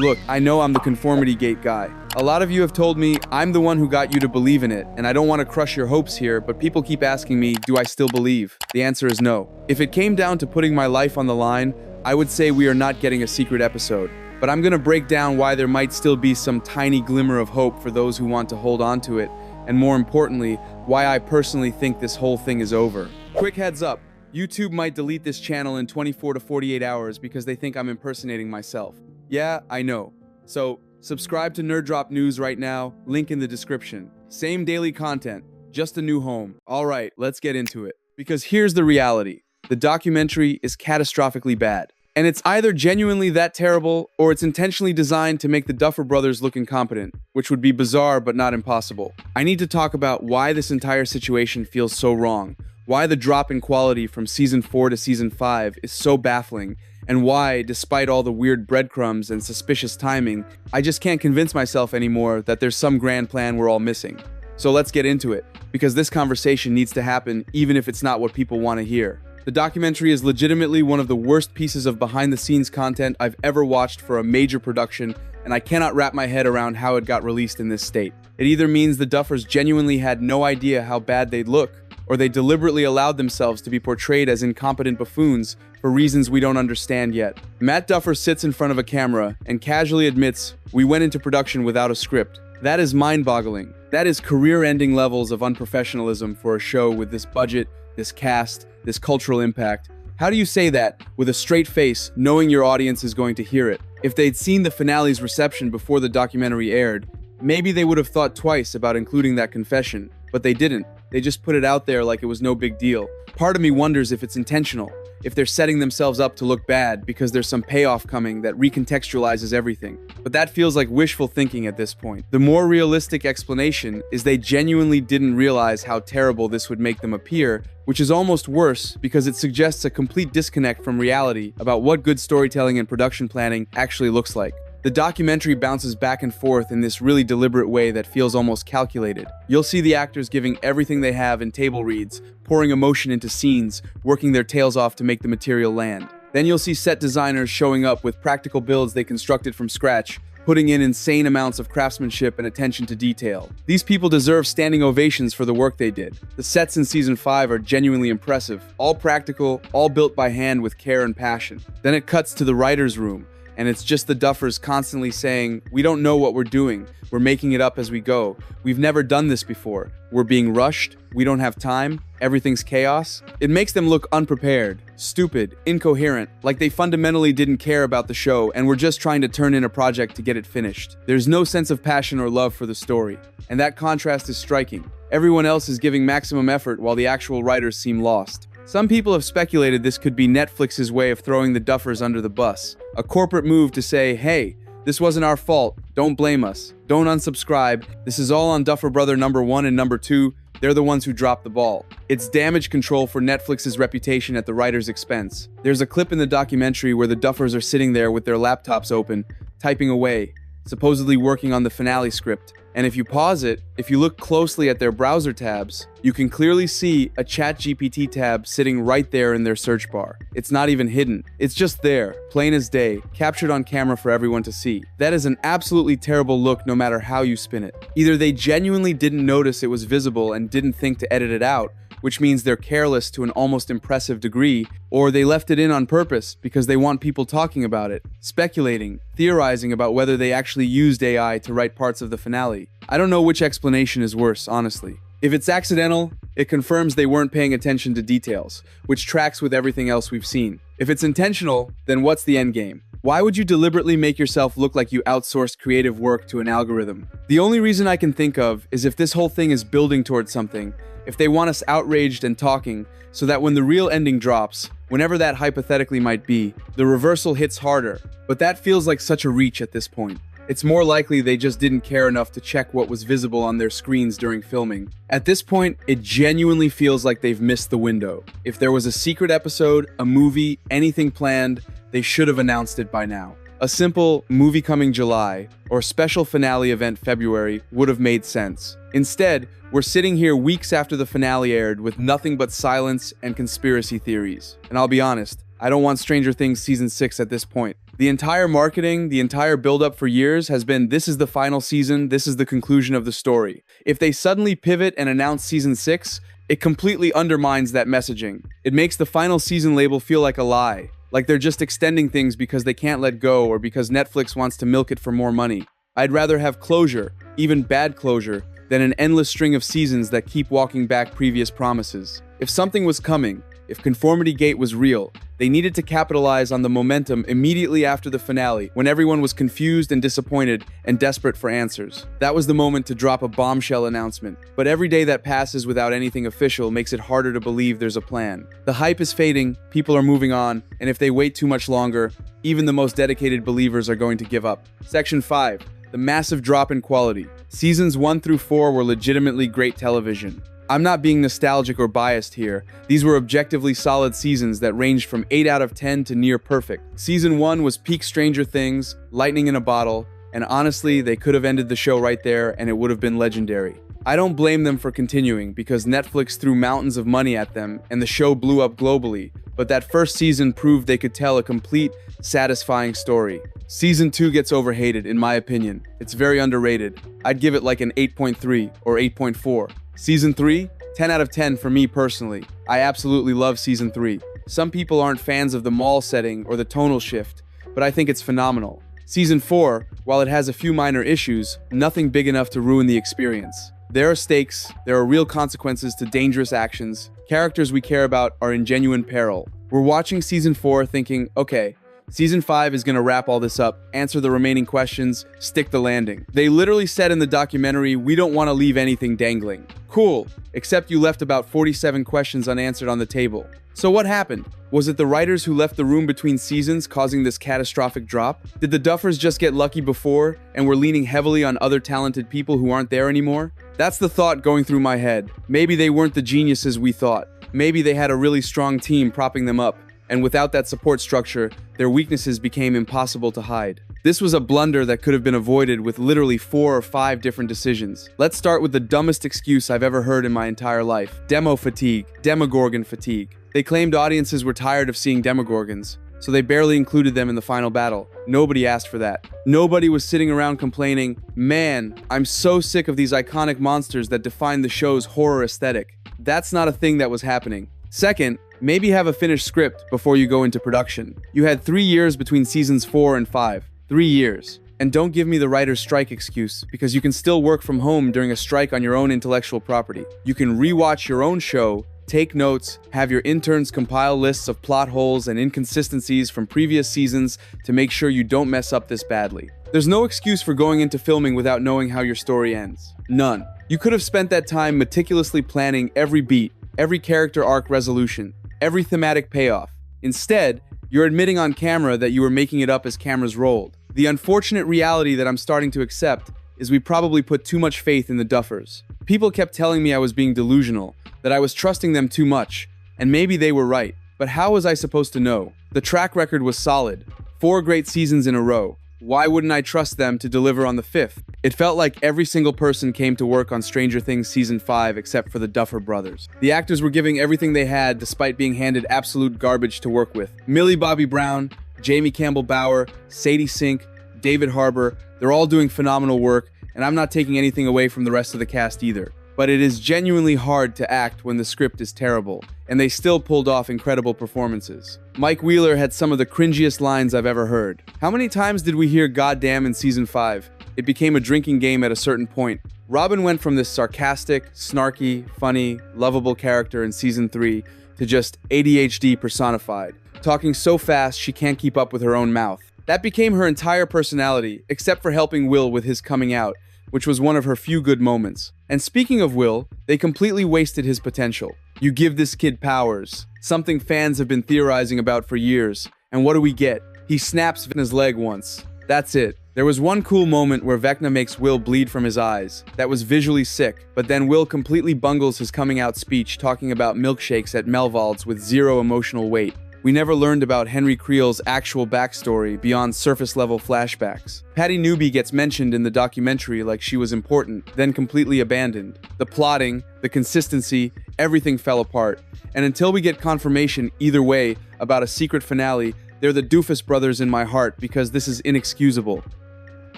Look, I know I'm the Conformity Gate guy. A lot of you have told me I'm the one who got you to believe in it, and I don't want to crush your hopes here, but people keep asking me, do I still believe? The answer is no. If it came down to putting my life on the line, I would say we are not getting a secret episode. But I'm gonna break down why there might still be some tiny glimmer of hope for those who want to hold on to it, and more importantly, why I personally think this whole thing is over. Quick heads up, YouTube might delete this channel in 24 to 48 hours because they think I'm impersonating myself. Yeah, I know. So, subscribe to Nerd Drop News right now, link in the description. Same daily content, just a new home. Alright, let's get into it. Because here's the reality. The documentary is catastrophically bad. And it's either genuinely that terrible, or it's intentionally designed to make the Duffer Brothers look incompetent, which would be bizarre but not impossible. I need to talk about why this entire situation feels so wrong, why the drop in quality from Season 4 to Season 5 is so baffling, and why, despite all the weird breadcrumbs and suspicious timing, I just can't convince myself anymore that there's some grand plan we're all missing. So let's get into it, because this conversation needs to happen even if it's not what people want to hear. The documentary is legitimately one of the worst pieces of behind-the-scenes content I've ever watched for a major production, and I cannot wrap my head around how it got released in this state. It either means the Duffers genuinely had no idea how bad they'd look, or they deliberately allowed themselves to be portrayed as incompetent buffoons for reasons we don't understand yet. Matt Duffer sits in front of a camera and casually admits, "We went into production without a script." That is mind-boggling. That is career-ending levels of unprofessionalism for a show with this budget, this cast, this cultural impact. How do you say that with a straight face, knowing your audience is going to hear it? If they'd seen the finale's reception before the documentary aired, maybe they would have thought twice about including that confession, but they didn't. They just put it out there like it was no big deal. Part of me wonders if it's intentional, if they're setting themselves up to look bad because there's some payoff coming that recontextualizes everything. But that feels like wishful thinking at this point. The more realistic explanation is they genuinely didn't realize how terrible this would make them appear, which is almost worse because it suggests a complete disconnect from reality about what good storytelling and production planning actually looks like. The documentary bounces back and forth in this really deliberate way that feels almost calculated. You'll see the actors giving everything they have in table reads, pouring emotion into scenes, working their tails off to make the material land. Then you'll see set designers showing up with practical builds they constructed from scratch, putting in insane amounts of craftsmanship and attention to detail. These people deserve standing ovations for the work they did. The sets in Season 5 are genuinely impressive, all practical, all built by hand with care and passion. Then it cuts to the writer's room, and it's just the Duffers constantly saying, "We don't know what we're doing. We're making it up as we go. We've never done this before. We're being rushed. We don't have time. Everything's chaos." It makes them look unprepared, stupid, incoherent, like they fundamentally didn't care about the show and were just trying to turn in a project to get it finished. There's no sense of passion or love for the story, and that contrast is striking. Everyone else is giving maximum effort while the actual writers seem lost. Some people have speculated this could be Netflix's way of throwing the Duffers under the bus. A corporate move to say, hey, this wasn't our fault, don't blame us, don't unsubscribe, this is all on Duffer Brother number 1 and number 2, they're the ones who dropped the ball. It's damage control for Netflix's reputation at the writer's expense. There's a clip in the documentary where the Duffers are sitting there with their laptops open, typing away, supposedly working on the finale script. And if you pause it, if you look closely at their browser tabs, you can clearly see a ChatGPT tab sitting right there in their search bar. It's not even hidden. It's just there, plain as day, captured on camera for everyone to see. That is an absolutely terrible look no matter how you spin it. Either they genuinely didn't notice it was visible and didn't think to edit it out, which means they're careless to an almost impressive degree, or they left it in on purpose because they want people talking about it, speculating, theorizing about whether they actually used AI to write parts of the finale. I don't know which explanation is worse, honestly. If it's accidental, it confirms they weren't paying attention to details, which tracks with everything else we've seen. If it's intentional, then what's the end game? Why would you deliberately make yourself look like you outsourced creative work to an algorithm? The only reason I can think of is if this whole thing is building towards something, if they want us outraged and talking, so that when the real ending drops, whenever that hypothetically might be, the reversal hits harder. But that feels like such a reach at this point. It's more likely they just didn't care enough to check what was visible on their screens during filming. At this point, it genuinely feels like they've missed the window. If there was a secret episode, a movie, anything planned, they should have announced it by now. A simple movie coming July or special finale event February would have made sense. Instead, we're sitting here weeks after the finale aired with nothing but silence and conspiracy theories. And I'll be honest, I don't want Stranger Things Season 6 at this point. The entire marketing, the entire build-up for years has been, this is the final season, this is the conclusion of the story. If they suddenly pivot and announce season 6, it completely undermines that messaging. It makes the final season label feel like a lie, like they're just extending things because they can't let go or because Netflix wants to milk it for more money. I'd rather have closure, even bad closure, than an endless string of seasons that keep walking back previous promises. If something was coming, if Conformity Gate was real, they needed to capitalize on the momentum immediately after the finale, when everyone was confused and disappointed and desperate for answers. That was the moment to drop a bombshell announcement. But every day that passes without anything official makes it harder to believe there's a plan. The hype is fading, people are moving on, and if they wait too much longer, even the most dedicated believers are going to give up. Section 5. The massive drop in quality. Seasons 1 through 4 were legitimately great television. I'm not being nostalgic or biased here. These were objectively solid seasons that ranged from 8 out of 10 to near perfect. Season 1 was peak Stranger Things, lightning in a bottle, and honestly, they could have ended the show right there and it would have been legendary. I don't blame them for continuing because Netflix threw mountains of money at them and the show blew up globally, but that first season proved they could tell a complete, satisfying story. Season 2 gets overhated, in my opinion. It's very underrated. I'd give it like an 8.3 or 8.4. Season 3? 10 out of 10 for me personally. I absolutely love Season 3. Some people aren't fans of the mall setting or the tonal shift, but I think it's phenomenal. Season 4, while it has a few minor issues, nothing big enough to ruin the experience. There are stakes, there are real consequences to dangerous actions, characters we care about are in genuine peril. We're watching Season 4 thinking, okay, Season 5 is gonna wrap all this up, answer the remaining questions, stick the landing. They literally said in the documentary, we don't want to leave anything dangling. Cool, except you left about 47 questions unanswered on the table. So what happened? Was it the writers who left the room between seasons causing this catastrophic drop? Did the Duffers just get lucky before and were leaning heavily on other talented people who aren't there anymore? That's the thought going through my head. Maybe they weren't the geniuses we thought. Maybe they had a really strong team propping them up, and without that support structure, their weaknesses became impossible to hide. This was a blunder that could have been avoided with literally 4 or 5 different decisions. Let's start with the dumbest excuse I've ever heard in my entire life. Demo fatigue, Demogorgon fatigue. They claimed audiences were tired of seeing Demogorgons, so they barely included them in the final battle. Nobody asked for that. Nobody was sitting around complaining, man, I'm so sick of these iconic monsters that define the show's horror aesthetic. That's not a thing that was happening. Second, maybe have a finished script before you go into production. You had 3 years between seasons 4 and 5. 3 years. And don't give me the writer's strike excuse, because you can still work from home during a strike on your own intellectual property. You can rewatch your own show, take notes, have your interns compile lists of plot holes and inconsistencies from previous seasons to make sure you don't mess up this badly. There's no excuse for going into filming without knowing how your story ends. None. You could have spent that time meticulously planning every beat, every character arc resolution, every thematic payoff. Instead, you're admitting on camera that you were making it up as cameras rolled. The unfortunate reality that I'm starting to accept is we probably put too much faith in the Duffers. People kept telling me I was being delusional, that I was trusting them too much, and maybe they were right. But how was I supposed to know? The track record was solid. 4 great seasons in a row. Why wouldn't I trust them to deliver on the 5th? It felt like every single person came to work on Stranger Things Season 5 except for the Duffer brothers. The actors were giving everything they had despite being handed absolute garbage to work with. Millie Bobby Brown, Jamie Campbell Bower, Sadie Sink, David Harbour, they're all doing phenomenal work, and I'm not taking anything away from the rest of the cast either. But it is genuinely hard to act when the script is terrible, and they still pulled off incredible performances. Mike Wheeler had some of the cringiest lines I've ever heard. How many times did we hear goddamn in Season 5? It became a drinking game at a certain point. Robin went from this sarcastic, snarky, funny, lovable character in Season 3 to just ADHD personified, talking so fast she can't keep up with her own mouth. That became her entire personality, except for helping Will with his coming out, which was one of her few good moments. And speaking of Will, they completely wasted his potential. You give this kid powers, something fans have been theorizing about for years, and what do we get? He snaps Vecna's leg once. That's it. There was one cool moment where Vecna makes Will bleed from his eyes. That was visually sick, but then Will completely bungles his coming out speech talking about milkshakes at Melvald's with zero emotional weight. We never learned about Henry Creel's actual backstory beyond surface-level flashbacks. Patty Newby gets mentioned in the documentary like she was important, then completely abandoned. The plotting, the consistency, everything fell apart. And until we get confirmation either way about a secret finale, They're the doofus brothers in my heart because this is inexcusable.